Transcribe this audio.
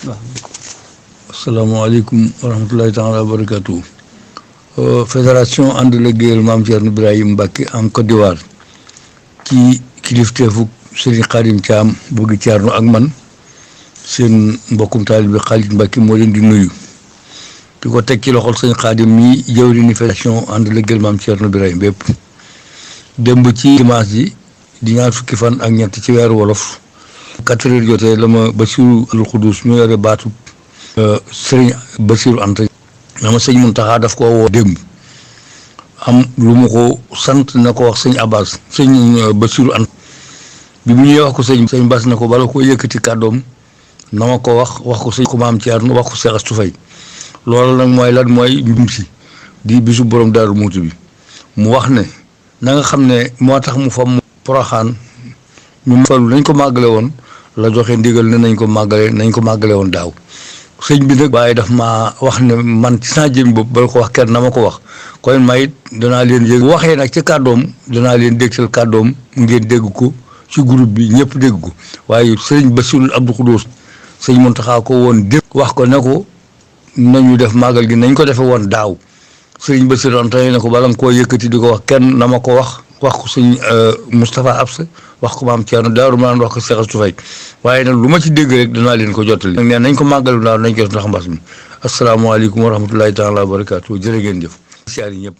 waaw asalaamaaleykum wa rahmatulahi taala wa barakatuh. Fédération ànd liggéeyal Maam Thierno Birahim Mbacke en Côte d'Ivoire ci kilifteefu Serigne Khadim Thiam bëgg Thierno ak man seen mbokkum taalibe Khalid Mbacke moo leen di nuyu di ko teg ci loxol Serigne Khadim mi jëwriñu fédération ànd liggéeyal Maam Thierno Birahim bépp démb ci dimanche ji di ñaar fukki fan ak ñett ci weeru wolof 4 heures jotee la ma Bassirou Abdou Khoudous mu yore baatu Serigne Bassirou Anta dama sëñ Mountakha daf ko woo démb am lu mu ko sant na ko wax sëñ Abbas sëñ Bassirou Anta bi mu ñëwee wax ko sëñ Bass na ko bala ko yëkkati kàddoom na ma ko wax ko sëñ ko Maam Thierno wax ko Cheikh Astou Faye loolu nag mooy lan mooy njum si di bisu borom Daaru Muuti bi mu wax ne na nga xam ne moo tax mu fa mu Poroxaan ñu falu nañ ko màggale woon la joxe ndigal ne nañ ko màggale woon daaw sëñ bi nag waaye daf ma wax ne man ci saa jëm bopp bala ko wax kenn na ma ko wax kon may danaa leen yëg waxee nag ci kàddoom danaa leen dégtal kàddoom ngeen dégg ko ci groupe bi ñëpp dégg ko waaye sëñ Bassirou Abdou Khoudous sëñ Mountakha ko woon dégg wax ko ne ko nañu def màggal gi nañ ko defe woon daaw sëñ Bassirou Anta ne ko bala nga koo yëkkati di ko wax kenn na ma ko wax ko sëñ Moustapha Absa wax ko Maam Thierno Daaru Maan wax ko Cheikh Astou Faye waaye nag lu ma ci dégg rek danaa leen ko jottali nag nee nañ ko màggalu daaw nañ ko ndax mbas mi asalaamaaleykum wa rahmatulahi taala wa barakaatu jërë ngeen jëf siyaar yi ñëpp